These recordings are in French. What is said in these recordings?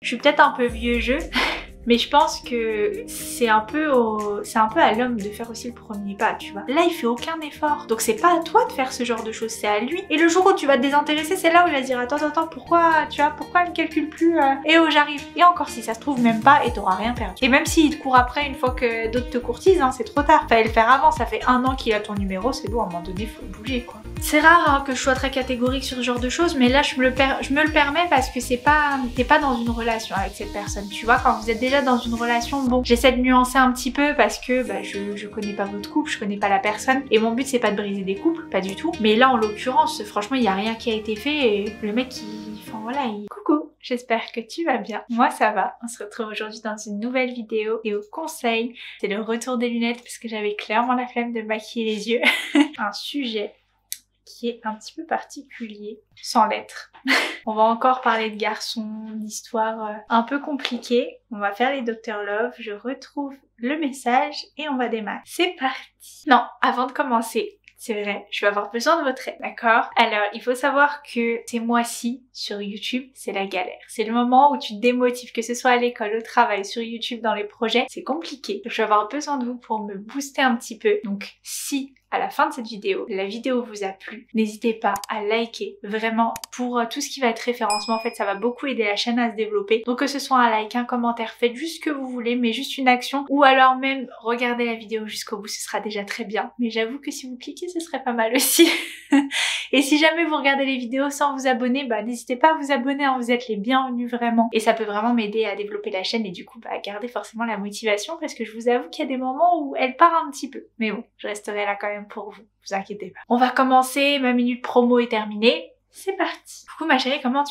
Je suis peut-être un peu vieux jeu, mais je pense que c'est un peu à l'homme de faire aussi le premier pas, tu vois. Là, il fait aucun effort, donc c'est pas à toi de faire ce genre de choses, c'est à lui. Et le jour où tu vas te désintéresser, c'est là où il va se dire attends, pourquoi, tu vois, pourquoi elle me calcule plus et oh, j'arrive. Et encore, si ça se trouve même pas, et t'auras rien perdu. Et même s'il te court après une fois que d'autres te courtisent, hein, c'est trop tard. Fallait le faire avant, ça fait 1 an qu'il a ton numéro, c'est bon, à un moment donné, faut bouger quoi. C'est rare hein, que je sois très catégorique sur ce genre de choses, mais là je me le permets parce que t'es pas dans une relation avec cette personne, tu vois. Quand vous êtes déjà dans une relation, bon, j'essaie de nuancer un petit peu parce que bah, je connais pas votre couple, je connais pas la personne, et mon but c'est pas de briser des couples, pas du tout. Mais là en l'occurrence, franchement, il y a rien qui a été fait et le mec enfin voilà, Coucou, j'espère que tu vas bien. Moi ça va. On se retrouve aujourd'hui dans une nouvelle vidéo et au conseil, c'est le retour des lunettes parce que j'avais clairement la flemme de maquiller les yeux. Un sujet qui est un petit peu particulier, sans l'être. On va encore parler de garçons, d'histoires un peu compliquées. On va faire les Dr Love, je retrouve le message et on va démarrer. C'est parti. Non, avant de commencer, c'est vrai, je vais avoir besoin de votre aide, d'accord? Alors, il faut savoir que ces mois-ci, sur YouTube, c'est la galère. C'est le moment où tu te démotives, que ce soit à l'école, au travail, sur YouTube, dans les projets, c'est compliqué. Je vais avoir besoin de vous pour me booster un petit peu. Donc, si à la fin de cette vidéo, la vidéo vous a plu, n'hésitez pas à liker, vraiment, pour tout ce qui va être référencement. En fait, ça va beaucoup aider la chaîne à se développer. Donc que ce soit un like, un commentaire, faites juste ce que vous voulez, mais juste une action, ou alors même regardez la vidéo jusqu'au bout, ce sera déjà très bien. Mais j'avoue que si vous cliquez, ce serait pas mal aussi. Et si jamais vous regardez les vidéos sans vous abonner, bah n'hésitez pas à vous abonner, hein, vous êtes les bienvenus vraiment. Et ça peut vraiment m'aider à développer la chaîne et du coup, bah, à garder forcément la motivation parce que je vous avoue qu'il y a des moments où elle part un petit peu. Mais bon, je resterai là quand même pour vous, vous inquiétez pas. On va commencer, ma minute promo est terminée. C'est parti. Coucou ma chérie, comment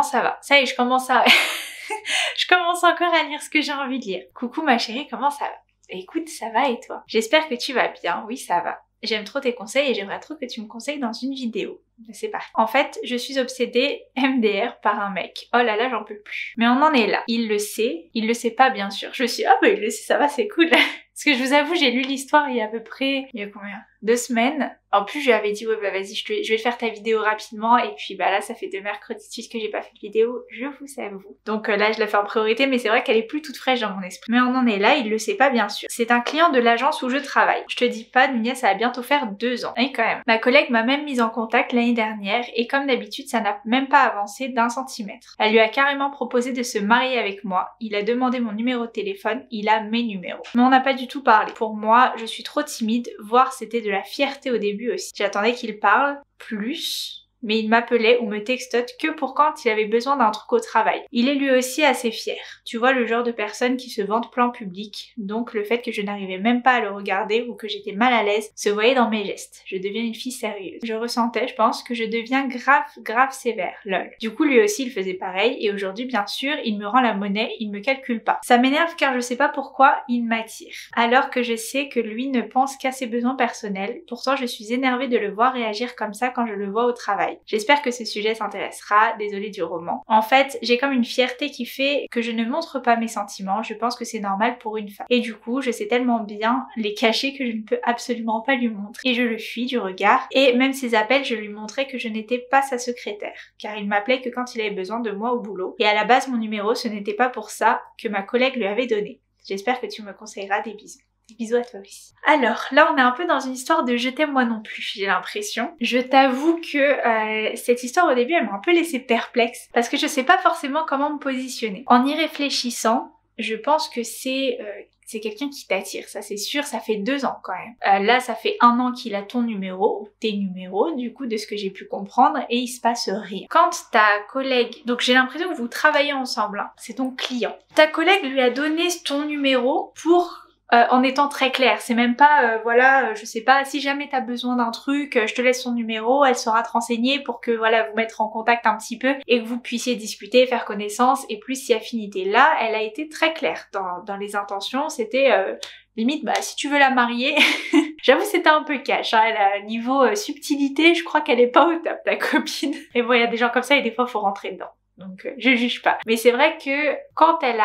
ça va? Ça y est, je commence encore à lire ce que j'ai envie de lire. Coucou ma chérie, comment ça va? Écoute, ça va et toi? J'espère que tu vas bien, oui ça va. J'aime trop tes conseils et j'aimerais trop que tu me conseilles dans une vidéo. C'est parti. En fait, je suis obsédée MDR par un mec. Oh là là, j'en peux plus. Mais on en est là. Il le sait pas bien sûr. Je suis ah bah il le sait, ça va, c'est cool. Parce que je vous avoue, j'ai lu l'histoire il y a combien? 2 semaines. En plus, je lui avais dit ouais bah vas-y, je vais faire ta vidéo rapidement et puis bah là ça fait 2 mercredis de suite que j'ai pas fait de vidéo, je vous avoue. Donc là je la fais en priorité, mais c'est vrai qu'elle est plus toute fraîche dans mon esprit. Mais on en est là, il le sait pas bien sûr. C'est un client de l'agence où je travaille. Je te dis pas, Nunia, ça va bientôt faire 2 ans. Et quand même. Ma collègue m'a même mise en contact l'année dernière et comme d'habitude ça n'a même pas avancé d'1 centimètre. Elle lui a carrément proposé de se marier avec moi. Il a demandé mon numéro de téléphone, il a mes numéros. Mais on n'a pas du tout parlé. Pour moi, je suis trop timide, voire c'était de la fierté au début aussi. J'attendais qu'il parle plus, mais il m'appelait ou me textote que pour quand il avait besoin d'un truc au travail. Il est lui aussi assez fier. Tu vois, le genre de personne qui se vante plein public, donc le fait que je n'arrivais même pas à le regarder ou que j'étais mal à l'aise se voyait dans mes gestes. Je deviens une fille sérieuse. Je ressentais, je pense, que je deviens grave sévère, lol. Du coup, lui aussi, il faisait pareil et aujourd'hui, bien sûr, il me rend la monnaie, il me calcule pas. Ça m'énerve car je sais pas pourquoi il m'attire. Alors que je sais que lui ne pense qu'à ses besoins personnels, pourtant je suis énervée de le voir réagir comme ça quand je le vois au travail. J'espère que ce sujet s'intéressera, désolée du roman. En fait, j'ai comme une fierté qui fait que je ne montre pas mes sentiments, je pense que c'est normal pour une femme. Et du coup, je sais tellement bien les cacher que je ne peux absolument pas lui montrer. Et je le fuis du regard, et même ses appels, je lui montrais que je n'étais pas sa secrétaire, car il m'appelait que quand il avait besoin de moi au boulot. Et à la base, mon numéro, ce n'était pas pour ça que ma collègue lui avait donné. J'espère que tu me conseilleras, des bisous. Des bisous à toi aussi. Alors, là on est un peu dans une histoire de je t'aime moi non plus, j'ai l'impression. Je t'avoue que cette histoire au début elle m'a un peu laissé perplexe parce que je sais pas forcément comment me positionner. En y réfléchissant, je pense que c'est quelqu'un qui t'attire, ça c'est sûr, ça fait 2 ans quand même. Là ça fait 1 an qu'il a ton numéro, ou tes numéros du coup de ce que j'ai pu comprendre, et il se passe rien. Quand ta collègue, donc j'ai l'impression que vous travaillez ensemble, hein, c'est ton client. Ta collègue lui a donné ton numéro pour... en étant très clair, c'est même pas voilà, je sais pas, si jamais t'as besoin d'un truc, je te laisse son numéro, elle saura te renseigner pour que voilà, vous mettre en contact un petit peu et que vous puissiez discuter, faire connaissance et plus si affinité. Là, elle a été très claire dans les intentions, c'était limite, bah si tu veux la marier, j'avoue c'était un peu cash, hein, elle a niveau subtilité, je crois qu'elle est pas au top ta copine. Et bon, il y a des gens comme ça et des fois faut rentrer dedans. Donc je juge pas. Mais c'est vrai que quand elle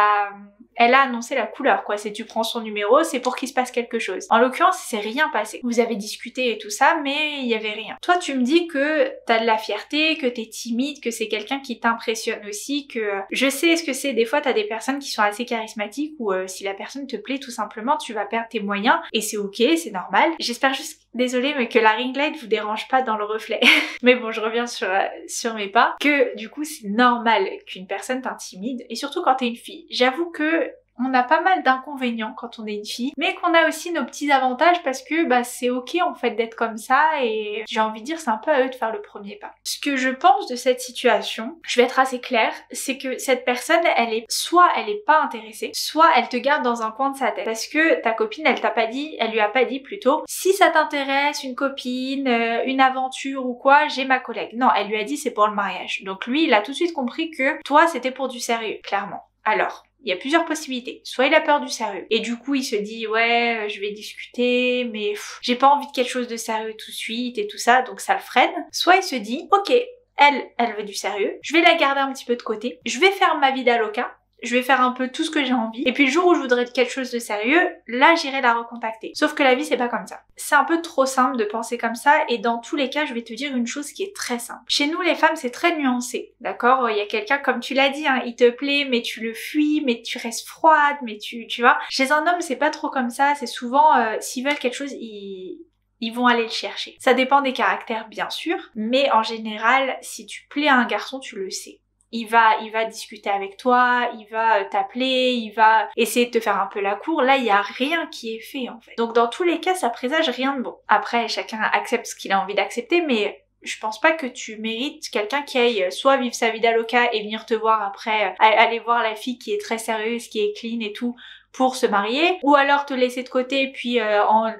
elle a annoncé la couleur quoi, c'est tu prends son numéro, c'est pour qu'il se passe quelque chose. En l'occurrence, il s'est rien passé. Vous avez discuté et tout ça, mais il y avait rien. Toi, tu me dis que t'as de la fierté, que t'es timide, que c'est quelqu'un qui t'impressionne aussi, que je sais ce que c'est. Des fois, t'as des personnes qui sont assez charismatiques où si la personne te plaît tout simplement, tu vas perdre tes moyens et c'est ok, c'est normal. J'espère juste, désolée, mais que la ring light vous dérange pas dans le reflet. Mais bon, je reviens sur mes pas. Que du coup, c'est normal qu'une personne t'intimide et surtout quand t'es une fille. J'avoue que on a pas mal d'inconvénients quand on est une fille, mais qu'on a aussi nos petits avantages parce que bah c'est ok en fait d'être comme ça et j'ai envie de dire c'est un peu à eux de faire le premier pas. Ce que je pense de cette situation, je vais être assez claire, c'est que cette personne elle est pas intéressée, soit elle te garde dans un coin de sa tête parce que ta copine elle lui a pas dit plutôt si ça t'intéresse une copine, une aventure ou quoi, j'ai ma collègue. Non, elle lui a dit c'est pour le mariage. Donc lui il a tout de suite compris que toi c'était pour du sérieux, clairement. Alors il y a plusieurs possibilités. Soit il a peur du sérieux. Et du coup, il se dit, ouais, je vais discuter, mais j'ai pas envie de quelque chose de sérieux tout de suite et tout ça, donc ça le freine. Soit il se dit, ok, elle veut du sérieux, je vais la garder un petit peu de côté, je vais faire ma vie d'aloca, je vais faire un peu tout ce que j'ai envie, et puis le jour où je voudrais quelque chose de sérieux, là j'irai la recontacter. Sauf que la vie c'est pas comme ça. C'est un peu trop simple de penser comme ça, et dans tous les cas je vais te dire une chose qui est très simple. Chez nous les femmes c'est très nuancé, d'accord? Il y a quelqu'un comme tu l'as dit, hein, il te plaît mais tu le fuis, mais tu restes froide, mais tu vois. Chez un homme c'est pas trop comme ça, c'est souvent s'ils veulent quelque chose ils vont aller le chercher. Ça dépend des caractères bien sûr, mais en général si tu plais à un garçon tu le sais. Il va discuter avec toi, il va t'appeler, il va essayer de te faire un peu la cour. Là, il y a rien qui est fait en fait. Donc dans tous les cas, ça présage rien de bon. Après, chacun accepte ce qu'il a envie d'accepter, mais je pense pas que tu mérites quelqu'un qui aille soit vivre sa vie d'aloca et venir te voir après, aller voir la fille qui est très sérieuse, qui est clean et tout, pour se marier, ou alors te laisser de côté puis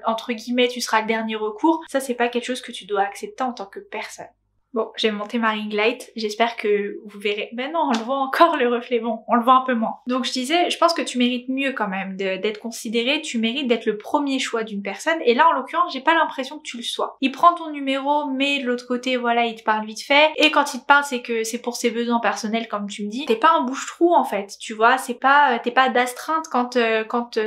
entre guillemets tu seras le dernier recours. Ça c'est pas quelque chose que tu dois accepter en tant que personne. Bon, j'ai monté ma ring light, j'espère que vous verrez. Ben non, on le voit encore le reflet, bon, on le voit un peu moins. Donc je disais, je pense que tu mérites mieux quand même d'être considéré, tu mérites d'être le premier choix d'une personne, et là en l'occurrence, j'ai pas l'impression que tu le sois. Il prend ton numéro, mais de l'autre côté, voilà, il te parle vite fait, et quand il te parle, c'est que c'est pour ses besoins personnels, comme tu me dis. T'es pas un bouche-trou en fait, tu vois, t'es pas d'astreinte quand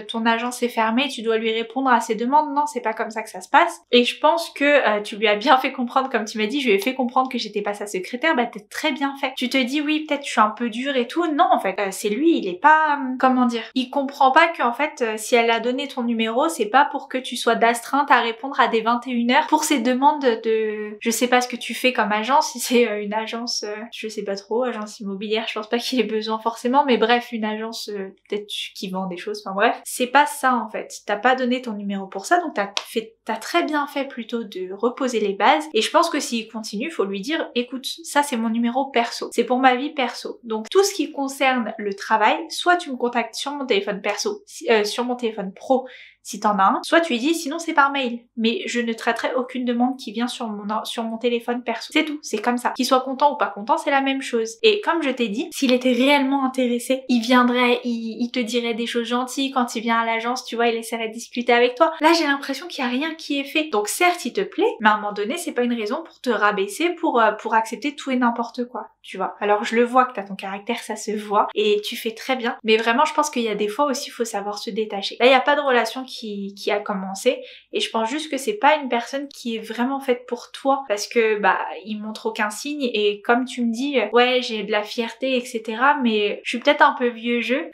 ton agence est fermée, tu dois lui répondre à ses demandes, non, c'est pas comme ça que ça se passe. Et je pense que tu lui as bien fait comprendre, comme tu m'as dit, je lui ai fait comprendre que j'étais pas sa secrétaire, bah t'es très bien fait. Tu te dis oui peut-être je suis un peu dure et tout, non en fait c'est lui, il est pas, comment dire, il comprend pas qu'en fait si elle a donné ton numéro c'est pas pour que tu sois d'astreinte à répondre à des 21h pour ces demandes de, je sais pas ce que tu fais comme agence, si c'est une agence, je sais pas trop, agence immobilière, je pense pas qu'il ait besoin forcément, mais bref une agence peut-être qui vend des choses, enfin bref, c'est pas ça en fait, t'as pas donné ton numéro pour ça, donc t'as très bien fait plutôt de reposer les bases, et je pense que s'il continue, faut lui dire écoute, ça c'est mon numéro perso, c'est pour ma vie perso. Donc tout ce qui concerne le travail, soit tu me contactes sur mon téléphone perso, sur mon téléphone pro si t'en as un, soit tu lui dis sinon c'est par mail. Mais je ne traiterai aucune demande qui vient sur mon téléphone perso. C'est tout, c'est comme ça. Qu'il soit content ou pas content, c'est la même chose. Et comme je t'ai dit, s'il était réellement intéressé, il viendrait, il te dirait des choses gentilles quand il vient à l'agence, tu vois, il essaierait de discuter avec toi. Là j'ai l'impression qu'il y a rien qui est fait. Donc certes il te plaît, mais à un moment donné c'est pas une raison pour te rabaisser, pour accepter tout et n'importe quoi, tu vois. Alors je le vois que t'as ton caractère, ça se voit, et tu fais très bien. Mais vraiment je pense qu'il y a des fois aussi, il faut savoir se détacher. Là il n'y a pas de relation qui a commencé, et je pense juste que c'est pas une personne qui est vraiment faite pour toi, parce que bah il montre aucun signe, et comme tu me dis ouais j'ai de la fierté etc, mais je suis peut-être un peu vieux jeu.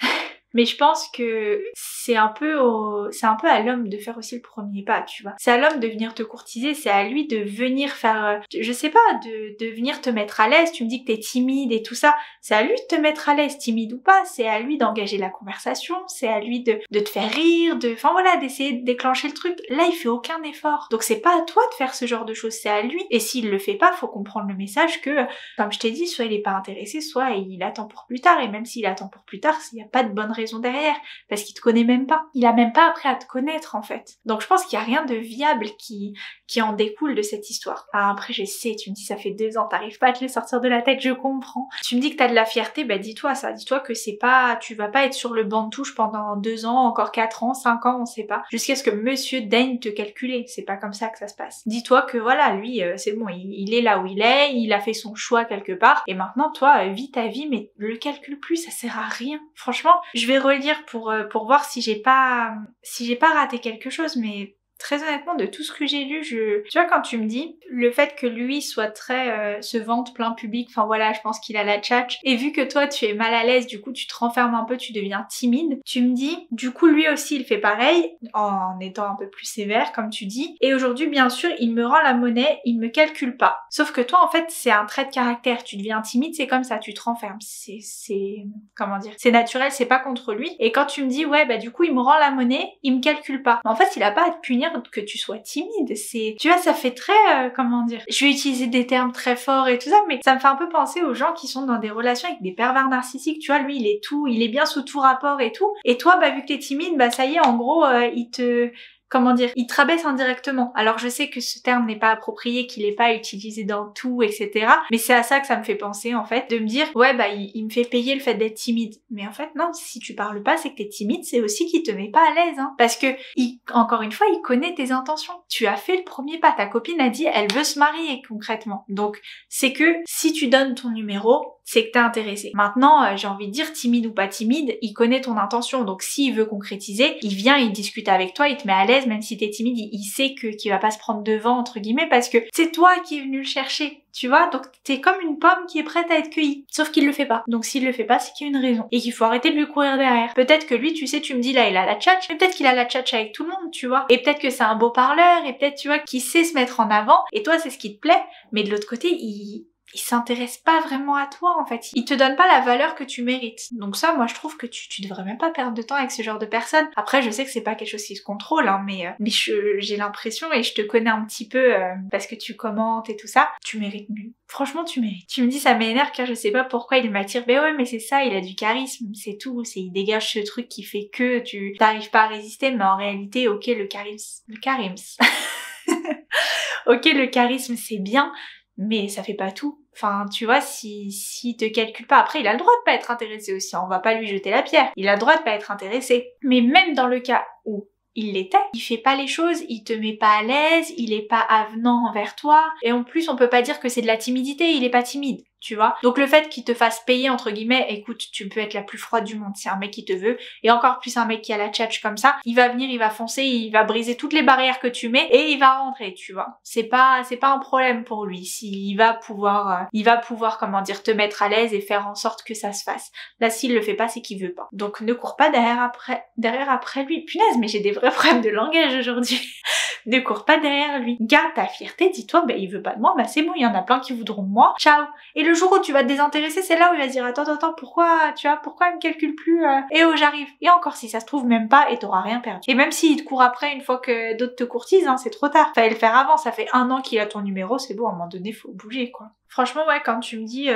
Mais je pense que c'est un peu à l'homme de faire aussi le premier pas, tu vois. C'est à l'homme de venir te courtiser, c'est à lui de venir faire, je sais pas, de venir te mettre à l'aise. Tu me dis que t'es timide et tout ça, c'est à lui de te mettre à l'aise, timide ou pas. C'est à lui d'engager la conversation, c'est à lui de te faire rire, enfin voilà, d'essayer de déclencher le truc. Là, il fait aucun effort. Donc c'est pas à toi de faire ce genre de choses, c'est à lui. Et s'il le fait pas, faut comprendre le message que, comme je t'ai dit, soit il est pas intéressé, soit il attend pour plus tard. Et même s'il attend pour plus tard, il y a pas de bonne raison derrière, parce qu'il te connaît même pas. Il a même pas appris à te connaître en fait. Donc je pense qu'il y a rien de viable qui qui en découle de cette histoire. Ah, après je sais, tu me dis ça fait 2 ans, t'arrives pas à te le sortir de la tête, je comprends. Tu me dis que t'as de la fierté, bah dis-toi ça, dis-toi que c'est pas, tu vas pas être sur le banc de touche pendant 2 ans, encore 4 ans, 5 ans, on sait pas, jusqu'à ce que monsieur daigne te calculer, c'est pas comme ça que ça se passe. Dis-toi que voilà, lui c'est bon, il est là où il est, il a fait son choix quelque part, et maintenant toi vis ta vie, mais le calcule plus, ça sert à rien. Franchement, je vais relire pour voir si j'ai pas raté quelque chose, mais très honnêtement, de tout ce que j'ai lu, tu vois, quand tu me dis le fait que lui soit très se vante plein public, enfin voilà, je pense qu'il a la tchatch, et vu que toi tu es mal à l'aise, du coup tu te renfermes un peu, tu deviens timide, tu me dis, du coup lui aussi il fait pareil, en étant un peu plus sévère comme tu dis, et aujourd'hui bien sûr il me rend la monnaie, il me calcule pas. Sauf que toi en fait c'est un trait de caractère, tu deviens timide, c'est comme ça, tu te renfermes, c'est comment dire, c'est naturel, c'est pas contre lui, et quand tu me dis ouais bah du coup il me rend la monnaie, il me calcule pas, mais en fait il a pas à te punir que tu sois timide, c'est, tu vois, ça fait très, comment dire, je vais utiliser des termes très forts et tout ça, mais ça me fait un peu penser aux gens qui sont dans des relations avec des pervers narcissiques, tu vois, lui il est bien sous tout rapport et tout, et toi bah vu que t'es timide, bah ça y est, en gros comment dire, il te rabaisse indirectement. Alors je sais que ce terme n'est pas approprié, qu'il est pas utilisé dans tout, etc. Mais c'est à ça que ça me fait penser en fait, de me dire ouais bah il me fait payer le fait d'être timide. Mais en fait non, si tu parles pas, c'est que t'es timide, c'est aussi qu'il te met pas à l'aise, hein. Parce que encore une fois, il connaît tes intentions. Tu as fait le premier pas. Ta copine a dit elle veut se marier concrètement. Donc c'est que si tu donnes ton numéro, c'est que t'es intéressé. Maintenant, j'ai envie de dire, timide ou pas timide, il connaît ton intention. Donc s'il veut concrétiser, il vient, il discute avec toi, il te met à l'aise, même si t'es timide, il sait qu'il va pas se prendre devant, entre guillemets, parce que c'est toi qui es venu le chercher. Tu vois, donc t'es comme une pomme qui est prête à être cueillie. Sauf qu'il le fait pas. Donc s'il le fait pas, c'est qu'il y a une raison. Et qu'il faut arrêter de lui courir derrière. Peut-être que lui, tu sais, tu me dis là, il a la tchatch, mais peut-être qu'il a la tchatch avec tout le monde, tu vois. Et peut-être que c'est un beau parleur, et peut-être, tu vois, qu'il sait se mettre en avant, et toi, c'est ce qui te plaît. Mais de l'autre côté, il s'intéresse pas vraiment à toi en fait. Il te donne pas la valeur que tu mérites. Donc ça, moi je trouve que tu devrais même pas perdre de temps avec ce genre de personnes. Après, je sais que c'est pas quelque chose qui se contrôle, hein, mais j'ai l'impression, et je te connais un petit peu parce que tu commentes et tout ça, tu mérites mieux. Franchement, tu mérites. Tu me dis ça m'énerve car je sais pas pourquoi il m'attire. Mais ouais, mais c'est ça, il a du charisme, c'est tout. Il dégage ce truc qui fait que tu t'arrives pas à résister, mais en réalité, ok, le charisme. Ok, le charisme c'est bien, mais ça fait pas tout. Enfin, tu vois, si te calcule pas, après il a le droit de pas être intéressé aussi, on va pas lui jeter la pierre. Il a le droit de pas être intéressé. Mais même dans le cas où il l'était, il fait pas les choses, il te met pas à l'aise, il est pas avenant envers toi, et en plus on peut pas dire que c'est de la timidité, il est pas timide. Tu vois. Donc le fait qu'il te fasse payer, entre guillemets, écoute, tu peux être la plus froide du monde, c'est un mec qui te veut, et encore plus un mec qui a la tchatch comme ça, il va venir, il va foncer, il va briser toutes les barrières que tu mets, et il va rentrer, tu vois. C'est pas un problème pour lui, il va pouvoir, comment dire, te mettre à l'aise et faire en sorte que ça se fasse. Là, s'il le fait pas, c'est qu'il veut pas. Donc ne cours pas derrière après lui. Punaise, mais j'ai des vrais problèmes de langage aujourd'hui. Ne cours pas derrière lui. Garde ta fierté, dis-toi, il veut pas de moi, c'est bon, il y en a plein qui voudront de moi. Ciao. Et le jour où tu vas te désintéresser, c'est là où il va se dire attends, pourquoi il me calcule plus et oh j'arrive. Et encore si ça se trouve même pas et t'auras rien perdu. Et même s'il te court après une fois que d'autres te courtisent, hein, c'est trop tard. Fallait le faire avant, ça fait 1 an qu'il a ton numéro, c'est bon, à un moment donné faut bouger quoi. Franchement ouais, quand tu me dis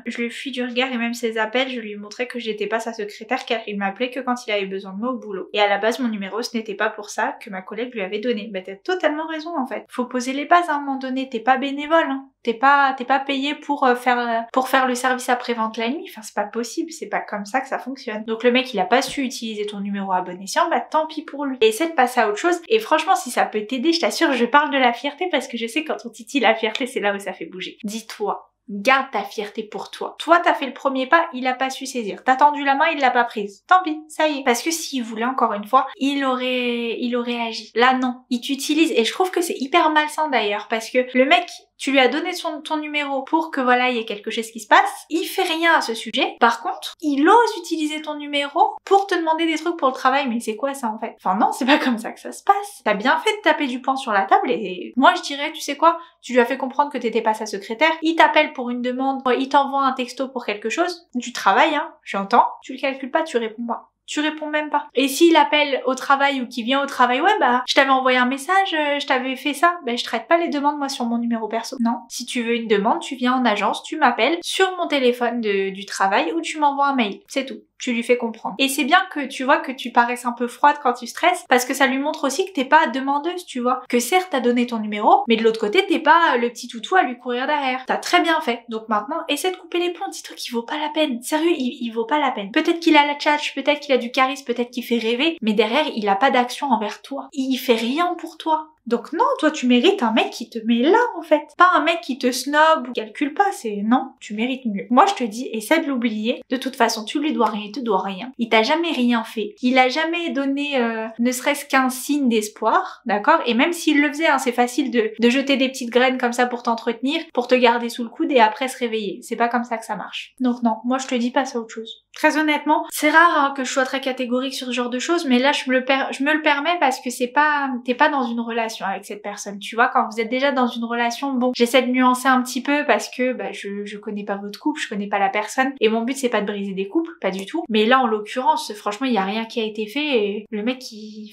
je lui fuis du regard et même ses appels, je lui montrais que j'étais pas sa secrétaire car il m'appelait que quand il avait besoin de moi au boulot. Et à la base mon numéro ce n'était pas pour ça que ma collègue lui avait donné. T'as totalement raison en fait. Faut poser les bases à un moment donné, t'es pas bénévole, hein. T'es pas payé pour faire le service après-vente la nuit, enfin c'est pas possible, c'est pas comme ça que ça fonctionne. Donc le mec il a pas su utiliser ton numéro à bon escient, tant pis pour lui. Et essaie de passer à autre chose, et franchement si ça peut t'aider, je t'assure, je parle de la fierté parce que je sais que quand on titille la fierté, c'est là où ça fait bouger. Dis-toi, garde ta fierté pour toi. Toi, t'as fait le premier pas, il a pas su saisir. T'as tendu la main, il l'a pas prise. Tant pis, ça y est. Parce que s'il voulait encore une fois, il aurait agi. Là, non. Il t'utilise, et je trouve que c'est hyper malsain d'ailleurs, parce que le mec, tu lui as donné ton numéro pour que voilà, il y ait quelque chose qui se passe. Il fait rien à ce sujet. Par contre, il ose utiliser ton numéro pour te demander des trucs pour le travail. Mais c'est quoi ça en fait? Enfin non, c'est pas comme ça que ça se passe. T'as bien fait de taper du poing sur la table, et moi je dirais, tu sais quoi? Tu lui as fait comprendre que t'étais pas sa secrétaire. Il t'appelle pour une demande, il t'envoie un texto pour quelque chose. Du travail, hein, j'entends. Tu le calcules pas, tu réponds pas. tu réponds même pas. Et s'il appelle au travail ou qu'il vient au travail, ouais bah je t'avais envoyé un message, je t'avais fait ça, bah je traite pas les demandes moi sur mon numéro perso. Non. Si tu veux une demande, tu viens en agence, tu m'appelles sur mon téléphone du travail ou tu m'envoies un mail. C'est tout. Tu lui fais comprendre. Et c'est bien que tu vois que tu paraisses un peu froide quand tu stresses parce que ça lui montre aussi que t'es pas demandeuse, tu vois. Que certes t'as donné ton numéro, mais de l'autre côté t'es pas le petit toutou à lui courir derrière. T'as très bien fait. Donc maintenant, essaie de couper les ponts, petit truc qui vaut pas la peine. Sérieux, il vaut pas la peine. Peut-être qu'il a la tchatche, peut-être qu'il a du charisme, peut-être qu'il fait rêver, mais derrière il a pas d'action envers toi. Il fait rien pour toi. Donc non, toi tu mérites un mec qui te met là en fait. Pas un mec qui te snob ou calcule pas, c'est non, tu mérites mieux. Moi je te dis, essaie de l'oublier. De toute façon, tu lui dois rien, il te doit rien. Il t'a jamais rien fait. Il a jamais donné ne serait-ce qu'un signe d'espoir, d'accord? Et même s'il le faisait, hein, c'est facile de jeter des petites graines comme ça pour t'entretenir, pour te garder sous le coude et après se réveiller. C'est pas comme ça que ça marche. Donc non, moi je te dis passe à autre chose. Très honnêtement, c'est rare hein, que je sois très catégorique sur ce genre de choses, mais là je me le permets parce que t'es pas dans une relation avec cette personne, tu vois. Quand vous êtes déjà dans une relation, bon, j'essaie de nuancer un petit peu parce que bah, je connais pas votre couple, je connais pas la personne et mon but c'est pas de briser des couples, pas du tout. Mais là en l'occurrence, franchement il y a rien qui a été fait et le mec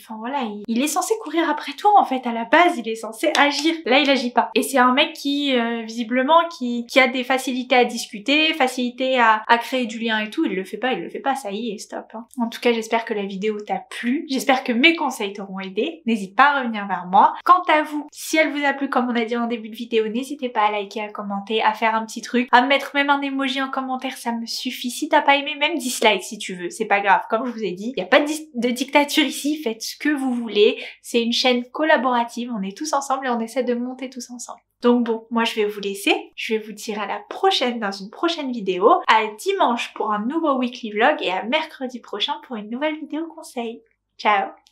enfin voilà, il est censé courir après toi en fait, à la base il est censé agir. Là il agit pas. Et c'est un mec qui visiblement qui a des facilités à discuter, facilité à créer du lien et tout, il le fait pas, ça y est, stop. Hein. En tout cas j'espère que la vidéo t'a plu, j'espère que mes conseils t'auront aidé, n'hésite pas à revenir vers moi. Quant à vous, si elle vous a plu comme on a dit en début de vidéo, n'hésitez pas à liker, à commenter, à faire un petit truc, à mettre même un emoji en commentaire, ça me suffit. Si t'as pas aimé, même dislike si tu veux, c'est pas grave. Comme je vous ai dit, il y a pas de dictature ici, faites ce que vous voulez. C'est une chaîne collaborative, on est tous ensemble et on essaie de monter tous ensemble. Donc bon, moi je vais vous laisser, je vais vous dire à la prochaine dans une prochaine vidéo, à dimanche pour un nouveau weekly vlog et à mercredi prochain pour une nouvelle vidéo conseil. Ciao!